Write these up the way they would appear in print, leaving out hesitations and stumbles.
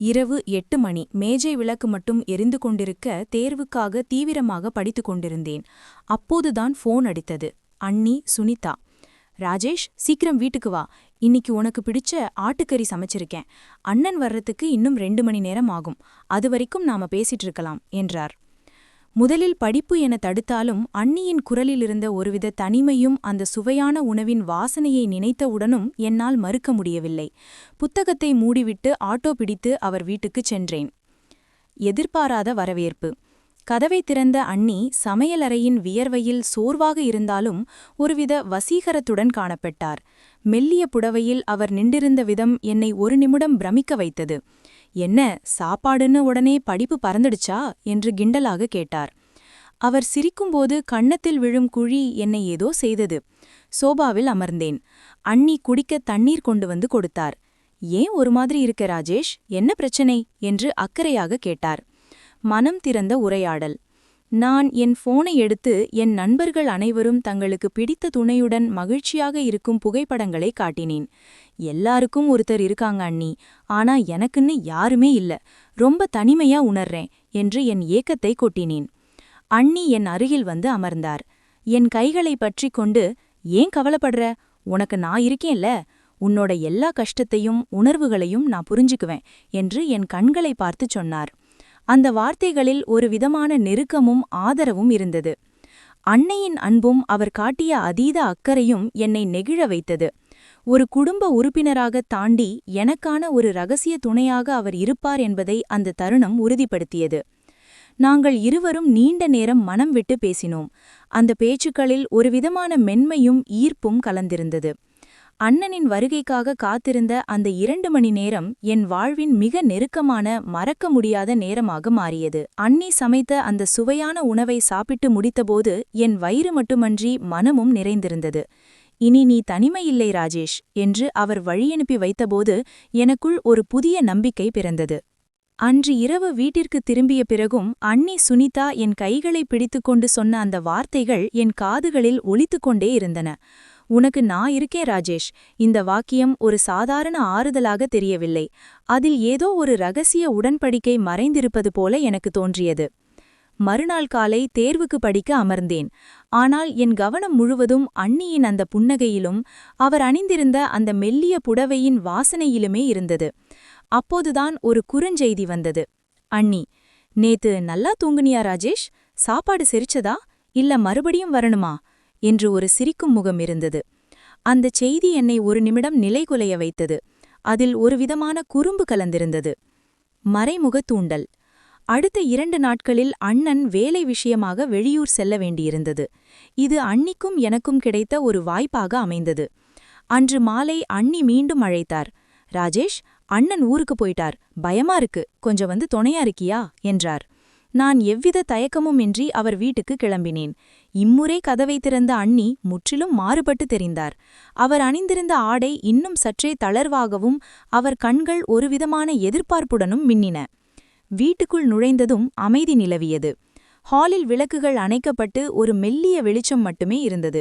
இரவு 8 மணி. மேஜை விளக்கு மட்டும் எரிந்து கொண்டிருக்க தேர்வுக்காக தீவிரமாக படித்துக் கொண்டிருந்தேன். அப்போதுதான் ஃபோன் அடித்தது. அண்ணி சுனிதா. ராஜேஷ், சீக்கிரம் வீட்டுக்கு வா. இன்னிக்கு உனக்கு பிடிச்ச ஆட்டுக்கறி சமைச்சிருக்கேன். அண்ணன் வர்றதுக்கு இன்னும் 2 மணி நேரம் ஆகும். அதுவரைக்கும் நாம பேசிட்டு இருக்கலாம் என்றார். முதலில் படிப்பு என தடுத்தாலும் அண்ணியின் குரலிலிருந்த ஒருவித தனிமையும் அந்த சுவையான உணவின் வாசனையை நினைத்தவுடனும் என்னால் மறுக்க முடியவில்லை. புத்தகத்தை மூடிவிட்டு ஆட்டோ பிடித்து அவர் வீட்டுக்குச் சென்றேன். எதிர்பாராத வரவேற்பு. கதவை திறந்த அண்ணி சமையலறையின் வியர்வையில் சோர்வாக இருந்தாலும் ஒருவித வசீகரத்துடன் காணப்பட்டார். மெல்லிய புடவையில் அவர் நின்றிருந்த விதம் என்னை ஒரு நிமிடம் பிரமிக்க வைத்தது. என்ன, சாப்பாடுன்னு உடனே படிப்பு பறந்துடுச்சா என்று கிண்டலாக கேட்டார். அவர் சிரிக்கும்போது கன்னத்தில் விழும் குழி என்னை ஏதோ செய்தது. சோபாவில் அமர்ந்தேன். அண்ணி குடிக்க தண்ணீர் கொண்டு வந்து கொடுத்தார். ஏன் ஒரு மாதிரி இருக்க ராஜேஷ், என்ன பிரச்சனை என்று அக்கறையாக கேட்டார். மனம் திறந்த உரையாடல். நான் என் போனை எடுத்து என் நண்பர்கள் அனைவரும் தங்களுக்கு பிடித்த துணையுடன் மகிழ்ச்சியாக இருக்கும் புகைப்படங்களை காட்டினேன். எல்லாருக்கும் ஒருத்தர் இருக்காங்க அண்ணி, ஆனா எனக்குன்னு யாருமே இல்ல, ரொம்ப தனிமையா உணர்றேன் என்று என் ஏக்கத்தை கொட்டினேன். அண்ணி என் அருகில் வந்து அமர்ந்தார். என் கைகளை பற்றி கொண்டு, ஏன் கவலைப்படுற, உனக்கு நான் இருக்கேன்ல, உன்னோட எல்லா கஷ்டத்தையும் உணர்வுகளையும் நான் புரிஞ்சுக்குவேன் என்று என் கண்களை பார்த்து சொன்னார். அந்த வார்த்தைகளில் ஒரு விதமான நெருக்கமும் ஆதரவும் இருந்தது. அன்னையின் அன்பும் அவர் காட்டிய அதீத அக்கறையும் என்னை நெகிழ வைத்தது. ஒரு குடும்ப உறுப்பினராக தாண்டி எனக்கான ஒரு இரகசிய துணையாக அவர் இருப்பார் என்பதை அந்த தருணம் உறுதிப்படுத்தியது. நாங்கள் இருவரும் நீண்ட நேரம் மனம் விட்டு பேசினோம். அந்த பேச்சுக்களில் ஒருவிதமான மென்மையும் ஈர்ப்பும் கலந்திருந்தது. அண்ணனின் வருகைக்காக காத்திருந்த அந்த 2 மணி நேரம் என் வாழ்வின் மிக நெருக்கமான, மறக்க முடியாத நேரமாக மாறியது. அண்ணி சமைத்த அந்த சுவையான உணவை சாப்பிட்டு முடித்தபோது என் வயிறு மட்டுமன்றி மனமும் நிறைந்திருந்தது. இனி நீ தனிமையில்லை ராஜேஷ் என்று அவர் வழியனுப்பி வைத்தபோது எனக்குள் ஒரு புதிய நம்பிக்கை பிறந்தது. அன்று இரவு வீட்டிற்கு திரும்பிய பிறகும் அண்ணி சுனிதா என் கைகளை பிடித்துக்கொண்டு சொன்ன அந்த வார்த்தைகள் என் காதுகளில் ஒலித்துக்கொண்டே இருந்தன. உனக்கு நான் இருக்கேன் ராஜேஷ். இந்த வாக்கியம் ஒரு சாதாரண ஆறுதலாக தெரியவில்லை. அதில் ஏதோ ஒரு இரகசிய உடன்படிக்கை மறைந்திருப்பது போல எனக்கு தோன்றியது. மறுநாள் காலை தேர்வுக்கு படிக்க அமர்ந்தேன். ஆனால் என் கவனம் முழுவதும் அண்ணியின் அந்த புன்னகையிலும் அவர் அணிந்திருந்த அந்த மெல்லிய புடவையின் வாசனையிலுமே இருந்தது. அப்போதுதான் ஒரு குறுஞ்செய்தி வந்தது. அண்ணி, நேத்து நல்லா தூங்குனியா ராஜேஷ்? சாப்பாடு செரிச்சதா, இல்ல மறுபடியும் வரணுமா என்று ஒரு சிரிக்கும் முகம் இருந்தது. அந்த செய்தி என்னை ஒரு நிமிடம் நிலைகுலைய வைத்தது. அதில் ஒரு விதமான குறும்பு கலந்திருந்தது. மறைமுக தூண்டல். அடுத்த 2 நாட்களில் அண்ணன் வேலை விஷயமாக வெளியூர் செல்ல வேண்டியிருந்தது. இது அண்ணிக்கும் எனக்கும் கிடைத்த ஒரு வாய்ப்பாக அமைந்தது. அன்று மாலை அண்ணி மீண்டும் அழைத்தார். ராஜேஷ், அண்ணன் ஊருக்கு போயிட்டார், பயமா இருக்கு, கொஞ்சம் வந்து துணையா இருக்கியா என்றார். நான் எவ்வித தயக்கமுமின்றி அவர் வீட்டுக்கு கிளம்பினேன். இம்முறை கதவை திறந்த அண்ணி முற்றிலும் மாறுபட்டு தெரிந்தார். அவர் அணிந்திருந்த ஆடை இன்னும் சற்றே தளர்வாகவும் அவர் கண்கள் ஒருவிதமான எதிர்பார்ப்புடனும் மின்னின. வீட்டுக்குள் நுழைந்ததும் அமைதி நிலவியது. ஹாலில் விளக்குகள் அணைக்கப்பட்டு ஒரு மெல்லிய வெளிச்சம் மட்டுமே இருந்தது.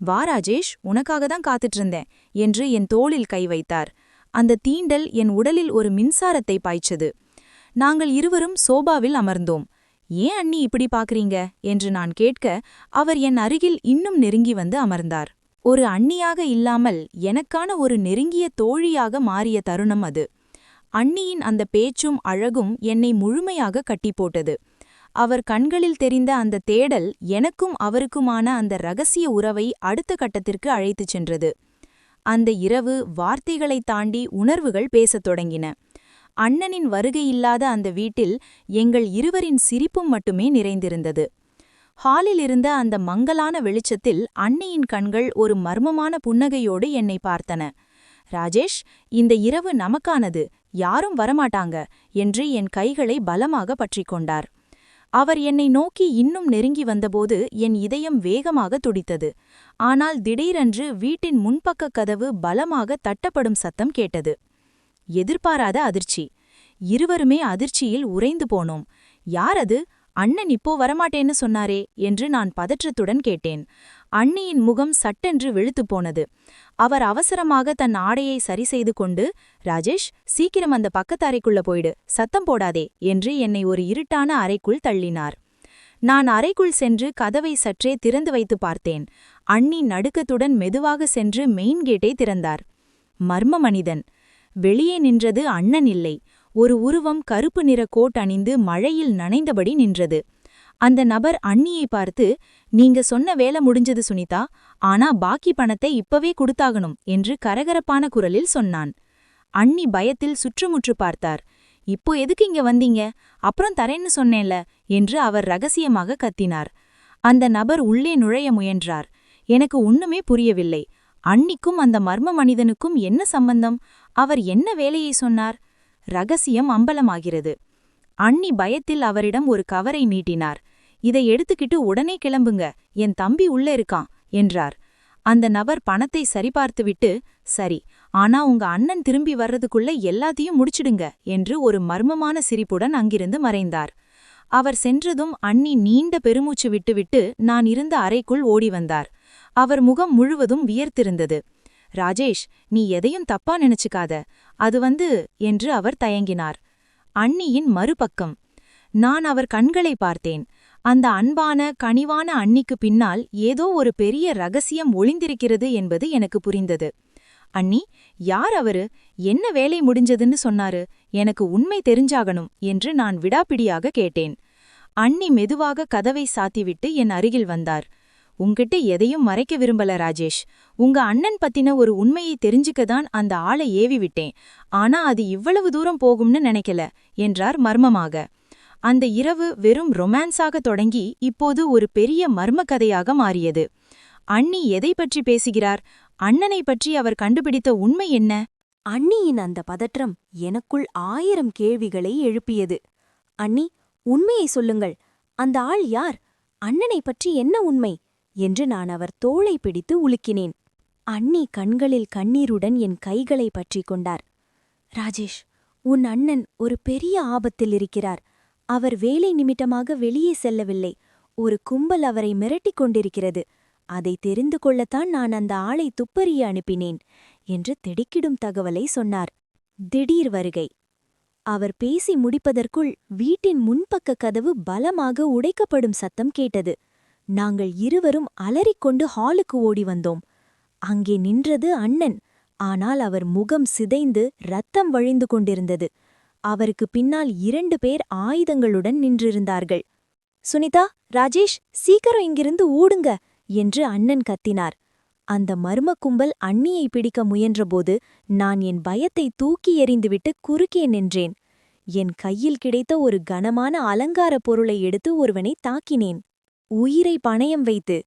வா ராஜேஷ், உனக்காக தான் காத்துட்டு இருந்தேன் என்று என் தோளில் கை வைத்தார். அந்த தீண்டல் என் உடலில் ஒரு மின்சாரத்தை பாய்ச்சது. நாங்கள் இருவரும் சோபாவில் அமர்ந்தோம். ஏன் அண்ணி இப்படி பாக்குறீங்க என்று நான் கேட்க அவர் என் அருகில் இன்னும் நெருங்கி வந்து அமர்ந்தார். ஒரு அண்ணியாக இல்லாமல் எனக்கான ஒரு நெருங்கிய தோழியாக மாறிய தருணம் அது. அண்ணியின் அந்த பேச்சும் அழகும் என்னை முழுமையாக கட்டி போட்டது. அவர் கண்களில் தெரிந்த அந்த தேடல் எனக்கும் அவருக்குமான அந்த இரகசிய உறவை அடுத்த கட்டத்திற்கு அழைத்துச் சென்றது. அந்த இரவு வார்த்தைகளைத் தாண்டி உணர்வுகள் பேசத் தொடங்கின. அண்ணனின் வருகையில்லாத அந்த வீட்டில் எங்கள் இருவரின் சிரிப்பும் மட்டுமே நிறைந்திருந்தது. ஹாலில் இருந்த அந்த மங்கலான வெளிச்சத்தில் அண்ணியின் கண்கள் ஒரு மர்மமான புன்னகையோடு என்னை பார்த்தன. ராஜேஷ், இந்த இரவு நமக்கானது, யாரும் வரமாட்டாங்க என்று என் கைகளை பலமாக பற்றிக்கொண்டார். அவர் என்னை நோக்கி இன்னும் நெருங்கி வந்தபோது என் இதயம் வேகமாக துடித்தது. ஆனால் திடீரென்று வீட்டின் முன்பக்க கதவு பலமாக தட்டப்படும் சத்தம் கேட்டது. எதிர்பாராத அதிர்ச்சி. இருவருமே அதிர்ச்சியில் உறைந்து போனோம். யார் அது? அண்ணன் இப்போ வரமாட்டேன்னு சொன்னாரே என்று நான் பதற்றத்துடன் கேட்டேன். அண்ணியின் முகம் சட்டென்று வெளுத்துப் போனது. அவர் அவசரமாக தன் ஆடையை சரி செய்து கொண்டு, ராஜேஷ், சீக்கிரம் அந்த பக்கத்து அறைக்குள்ள போயிடு, சத்தம் போடாதே என்று என்னை ஒரு இருட்டான அறைக்குள் தள்ளினார். நான் அறைக்குள் சென்று கதவை சற்றே திறந்து வைத்து பார்த்தேன். அண்ணி நடுக்கத்துடன் மெதுவாக சென்று மெயின் கேட்டை திறந்தார். மர்ம மனிதன். வெளியே நின்றது அண்ணன் இல்லை. ஒரு உருவம் கருப்பு நிற கோட் அணிந்து மழையில் நனைந்தபடி நின்றது. அந்த நபர் அண்ணியை பார்த்து, நீங்க சொன்ன வேலை முடிஞ்சது சுனிதா, ஆனா பாக்கி பணத்தை இப்பவே குடுத்தாகணும் என்று கரகரப்பான குரலில் சொன்னான். அண்ணி பயத்தில் சுற்றுமுற்று பார்த்தார். இப்போ எதுக்கு இங்க வந்தீங்க, அப்புறம் தரேன்னு சொன்னேன்ல என்று அவர் ரகசியமாக கத்தினார். அந்த நபர் உள்ளே நுழைய முயன்றார். எனக்கு ஒண்ணுமே புரியவில்லை. அண்ணிக்கும் அந்த மர்ம மனிதனுக்கும் என்ன சம்பந்தம்? அவர் என்ன வேலையை சொன்னார்? ரகசியம் அம்பலமாகிறது. அண்ணி பயத்தில் அவரிடம் ஒரு கவரை நீட்டினார். இதை எடுத்துக்கிட்டு உடனே கிளம்புங்க, என் தம்பி உள்ள இருக்கான் என்றார். அந்த நபர் பணத்தை சரிபார்த்துவிட்டு, சரி, ஆனா உங்க அண்ணன் திரும்பி வர்றதுக்குள்ள எல்லாத்தையும் முடிச்சிடுங்க என்று ஒரு மர்மமான சிரிப்புடன் அங்கிருந்து மறைந்தார். அவர் சென்றதும் அண்ணி நீண்ட பெருமூச்சு விட்டுவிட்டு நான் இருந்த அறைக்குள் ஓடி வந்தார். அவர் முகம் முழுவதும் வியர்த்திருந்தது. ராஜேஷ், நீ எதையும் தப்பா நினைச்சுக்காத, அது என்று அவர் தயங்கினார். அண்ணியின் மறுபக்கம். நான் அவர் கண்களை பார்த்தேன். அந்த அன்பான கனிவான அண்ணிக்கு பின்னால் ஏதோ ஒரு பெரிய ரகசியம் ஒளிந்திருக்கிறது என்பது எனக்கு புரிந்தது. அண்ணி, யார் அவரு, என்ன வேலை முடிஞ்சதுன்னு சொன்னாரு, எனக்கு உண்மை தெரிஞ்சாகணும் என்று நான் விடாப்பிடியாக கேட்டேன். அண்ணி மெதுவாக கதவை சாத்திவிட்டு என் அருகில் வந்தார். உங்கிட்ட எதையும் மறைக்க விரும்பல ராஜேஷ். உங்க அண்ணன் பத்தின ஒரு உண்மையை தெரிஞ்சுக்கதான் அந்த ஆளை ஏவி விட்டேன். ஆனா அது இவ்வளவு தூரம் போகும்னு நினைக்கல என்றார் மர்மமாக. அந்த இரவு வெறும் ரொமான்ஸாக தொடங்கி இப்போது ஒரு பெரிய மர்ம கதையாக மாறியது. அண்ணி எதை பற்றி பேசுகிறார்? அண்ணனை பற்றி அவர் கண்டுபிடித்த உண்மை என்ன? அண்ணியின் அந்த பதற்றம் எனக்குள் 1000 கேள்விகளை எழுப்பியது. அண்ணி, உண்மையை சொல்லுங்கள். அந்த ஆள் யார்? அண்ணனை பற்றி என்ன உண்மை என்று நான் அவர் தோளை பிடித்து உலுக்கினேன். அண்ணி கண்களில் கண்ணீருடன் என் கைகளை பற்றிக் கொண்டார். ராஜேஷ், உன் அண்ணன் ஒரு பெரிய ஆபத்தில் இருக்கிறார். அவர் வேலை நிமித்தமாக வெளியே செல்லவில்லை. ஒரு கும்பல் அவரை மிரட்டிக் கொண்டிருக்கிறது. அதை தெரிந்து கொள்ளத்தான் நான் அந்த ஆளை துப்பறிய அனுப்பினேன் என்று திடுக்கிடும் தகவலை சொன்னார். திடீர் வருகை. அவர் பேசி முடிப்பதற்குள் வீட்டின் முன்பக்க கதவு பலமாக உடைக்கப்படும் சத்தம் கேட்டது. நாங்கள் இருவரும் அலறிக்கொண்டு ஹாலுக்கு ஓடி வந்தோம். அங்கே நின்றது அண்ணன். ஆனால் அவர் முகம் சிதைந்து இரத்தம் வழிந்து கொண்டிருந்தது. அவருக்கு பின்னால் 2 பேர் ஆயுதங்களுடன் நின்றிருந்தார்கள். சுனிதா, ராஜேஷ், சீக்கிரம் இங்கிருந்து ஊடுங்க என்று அண்ணன் கத்தினார். அந்த மர்ம கும்பல் அண்ணியை பிடிக்க முயன்றபோது நான் என் பயத்தை தூக்கி எறிந்துவிட்டு குறுக்கே நின்றேன். என் கையில் கிடைத்த ஒரு கனமான அலங்கார பொருளை எடுத்து ஒருவனை தாக்கினேன். உயிரை பணயம் வைத்து.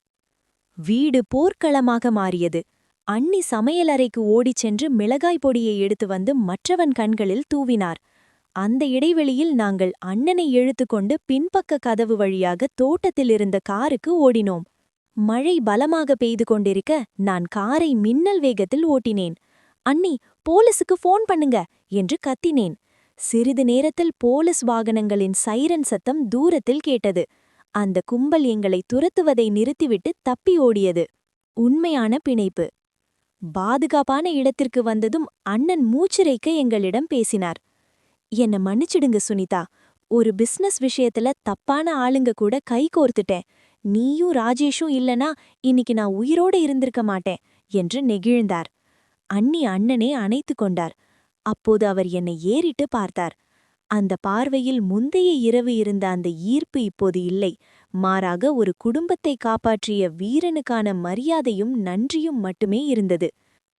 வீடு போர்க்களமாக மாறியது. அண்ணி சமையலறைக்கு ஓடிச் சென்று மிளகாய் பொடியை எடுத்து வந்து மற்றவன் கண்களில் தூவினார். அந்த இடைவெளியில் நாங்கள் அண்ணனை இழுத்துக்கொண்டு பின்பக்க கதவு வழியாக தோட்டத்தில் இருந்த காருக்கு ஓடினோம். மழை பலமாக பெய்து கொண்டிருக்க நான் காரை மின்னல் வேகத்தில் ஓட்டினேன். அண்ணி, போலீசுக்கு ஃபோன் பண்ணுங்க என்று கத்தினேன். சிறிது நேரத்தில் போலீஸ் வாகனங்களின் சைரன் சத்தம் தூரத்தில் கேட்டது. அந்த கும்பல் எங்களை துரத்துவதை நிறுத்திவிட்டு தப்பி ஓடியது. உண்மையான பிணைப்பு. பாதுகாப்பான இடத்திற்கு வந்ததும் அண்ணன் மூச்சிறைக்க எங்களிடம் பேசினார். என்ன மன்னிச்சிடுங்க சுனிதா, ஒரு பிசினஸ் விஷயத்துல தப்பான ஆளுங்க கூட கை கோர்த்துட்டேன். நீயும் ராஜேஷும் இல்லனா இன்னைக்கு நான் உயிரோட இருந்திருக்க மாட்டேன் என்று நெகிழ்ந்தார். அண்ணி அண்ணனே அணைத்து கொண்டார். அப்போது அவர் என்னை ஏறிட்டு பார்த்தார். அந்த பார்வையில் முந்தைய இரவு இருந்த அந்த ஈர்ப்பு இப்போது இல்லை. மாறாக ஒரு குடும்பத்தை காப்பாற்றிய வீரனுக்கான மரியாதையும் நன்றியும் மட்டுமே இருந்தது.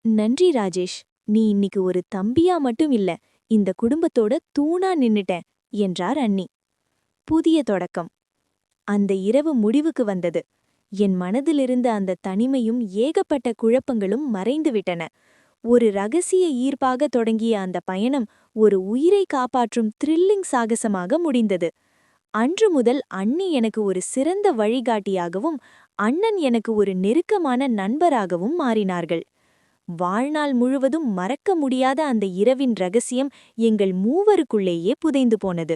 நன்றி ராஜேஷ், நீ இன்னைக்கு ஒரு தம்பியா மட்டும் இல்ல, இந்த குடும்பத்தோட தூணா நின்னுட்டேன் என்றார் அண்ணி. புதிய தொடக்கம். அந்த இரவு முடிவுக்கு வந்தது. என் மனதிலிருந்த அந்த தனிமையும் ஏகப்பட்ட குழப்பங்களும் மறைந்துவிட்டன. ஒரு ரகசிய ஈர்ப்பாக தொடங்கிய அந்த பயணம் ஒரு உயிரை காப்பாற்றும் த்ரில்லிங் சாகசமாக முடிந்தது. அன்று முதல் அண்ணி எனக்கு ஒரு சிறந்த வழிகாட்டியாகவும் அண்ணன் எனக்கு ஒரு நெருக்கமான நண்பராகவும் மாறினார்கள். வாழ்நாள் முழுவதும் மறக்க முடியாத அந்த இரவின் ரகசியம் எங்கள் மூவருக்குள்ளேயே புதைந்து போனது.